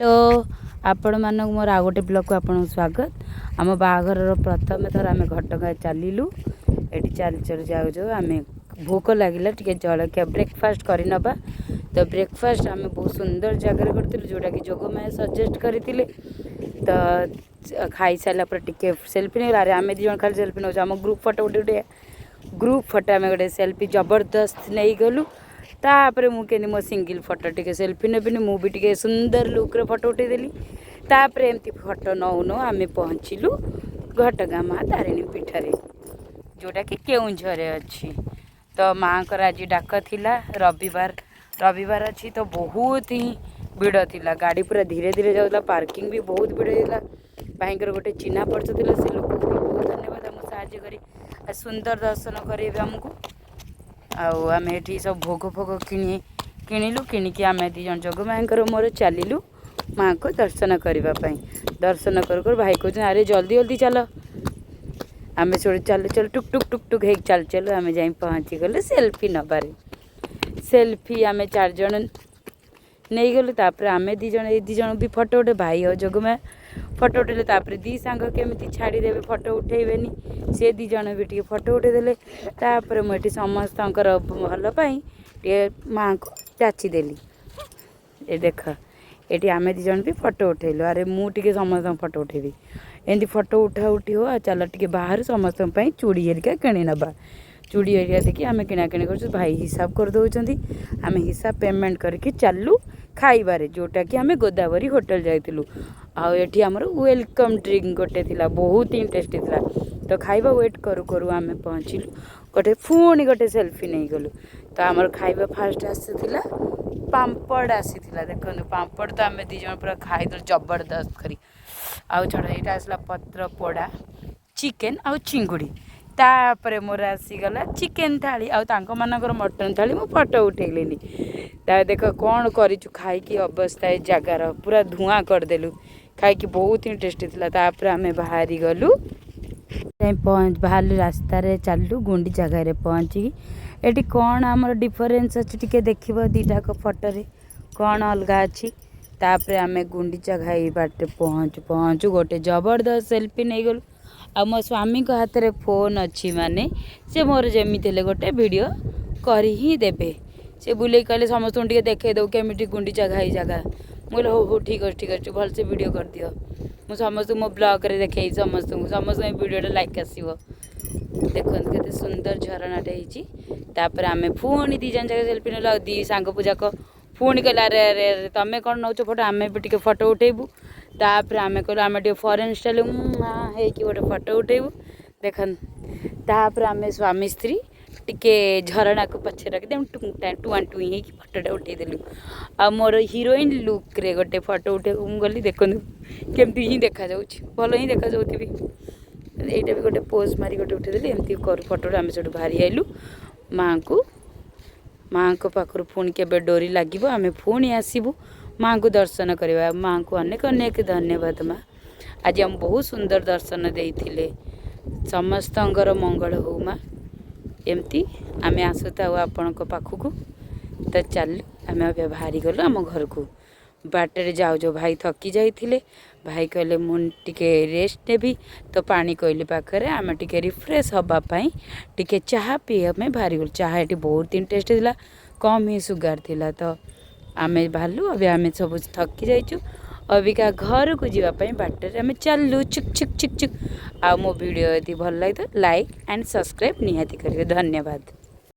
तो आपण मानक मोर आ गोटे ब्लॉग को आपन स्वागत। आम बाघर प्रथम थर आम घटगाँ चलू ये चल चल जाऊ आम भोक लगे टे जलखिया ब्रेकफास्ट कर नबा। तो ब्रेकफास्ट आम बहुत सुंदर जगह करूँ जोटा कि जोगमाया सजेस्ट करते। तो खाई सारापर टे सेल्फी नहीं अरे आम दी खाली सेल्फी नौ आम ग्रुप फटो उठे ग्रुप फटो आम गोटे सेल्फी जबरदस्त नहीं गलु। तापर मुझे मो सिंगल फटो टे सेल्फी नेबिनी मुझे सुंदर लुक रे फटो उठेदेली। तापर एमती फटो नौ नौ आम पहुँचलु घटगाँ माँ तारिणी पीठरे जोटा कि केउंझर अच्छी। तो माँ को आज डाक थिला रविवार अच्छी तो बहुत ही भिड़ थिला गाड़ी पूरा धीरे धीरे जाऊला पार्किंग भी बहुत भिड़ होता। भाईकर गोटे चिन्हा परिचय थिला से लोक भी बहुत धन्यवाद आम साहाଯ୍य करी सुंदर दर्शन करेंगे आमको। आम ये सब भोग फोग किणिलु किणिकी आम दी जन जोगमाया मोर चलू माँ को दर्शन करने। दर्शन कर भाई कहते अरे जल्दी जल्दी चल आम सब चल चल टुक टुक टुक टुक हो चल चलु आम जा पहुँची गलु सेल्फी नबार। सेल्फी आम 4 जन नहीं गलु। तापर आम दी जन भी फटो उठे भाई और जोगमाया फटो उठेले। तापर दी सांग केमी छाड़देवे फटो उठेबेनी से 2 जन भी टे फटो उठेदेले। तापर मुझे समस्त भलपाई टे माँ को चाचिदेली ये देख ये आम 2 जन भी फटो उठेलु। अरे मुझे समस्त फटो उठेबी एमती फटो उठा उठी हो चल टे बाहर समस्त चूड़ी हेरिका किणी नबा। चूड़ी हेरिका देखिए आम किणाकिणी कर भाई हिसाब कर दौरान आम हिसाब पेमेंट करके चलू खाइबारे जोटा कि आम गोदावरी होटल जाइलु। आठी आमर वेलकम ड्रिंक गोटे थिला बहुत ही टेस्टी थिला। तो खाइबा वेट करू करू आम पहुँचलु गोटे पुणी गोटे सेल्फी नहीं गलु। तो आमर खाइबा फास्ट आसीला पापड़ आसीला देखो पापड़ तो आम 2 जन पूरा खाईद जबरदस्त करी आउ छड़ा यहाँ आसला पत्र पोड़ा चिकेन आउ चिंगुड़ी। तापर मोर आसीगला चिकेन थाली आउ मानकर मटन थाली मु फटो उठेलिनी। देख कौन करूँ खाई अवस्था जगार पूरा धुआं करदेलु खाई बहुत ही टेस्टी थिला। तापर आम बाहरी गलु बाहर रास्तार चलू गुंडी जगार पहुँची ये कौन आमर डिफरेन्स अच्छी टे देख दीटाक फटोरे कौन अलग अच्छी। तापर आम गुंडीचा घाई बाटे पहुँचू गोटे जबरदस्त सेल्फी नहीं गलु। आ मो स्वामी को हाथ में फोन अच्छी माने से मोर जमी गोटे वीडियो कर ही देबे से बुले कहले समस्त देखे दो केमी गुंडीचा घाई जगह मुझे हो ठीक अच्छे भल से वीडियो कर दियो मु समस्त मो ब्लॉग रे देखे समस्त वीडियो लाइक आसो देखते केते सुंदर झरनाटे होती। आम पुणी 2 जन जगह सेल्फी ना 2 सांग पूजाक पुणी कहला अरे अरे अरे तुम कौन नौ फोटो आम भी टे फटो उठेबू। तापर आम कहलु आम टे फरेन स्टाइल हो गोटे फटो उठेबू देखन। तापर आम स्वामी स्त्री टिके झरणा को पछे रखी टुआ टुई हो फटोटा उठेदेलु। आ मोर हिरोइन लुक रे गोटे फटो उठे गली देखु केमती ही देखा भल ही देखा जाऊथी यहाँ भी गोटे पोज मारी गोटे उठेदेली एमती कर फटोटा आम सब बाहरी आइलु माँ को पाखर पुणी के डोरी लगे आम पुणी आसबू माँ को दर्शन करवा। माँ को अनेक अनेक धन्यवाद माँ आज हम बहुत सुंदर दर्शन देते समस्त मंगल हो माँ एमती आम आसुता आपण पाखक। तो चल आम बाहरी गलु आम घर को बाटर जाऊ जो भाई थकी जाइए भाई कहले मुझे रेस्ट नेबी तो पानी कोइली पाखे आम टे रिफ्रेश हाँपाई टे चाह पीवा बाहरी गलु। चाह ये बहुत ही टेस्ट थिला कम ही सुगार थिला। तो आम बाहरलु अभी आम सब थकी जाइचु अबिका घर को जीवाई बाटर आम चलू चुक चुक चुक चुक। आ मो वीडियो यदि भल लगे तो लाइक एंड सब्सक्राइब निहाती करेंगे। धन्यवाद।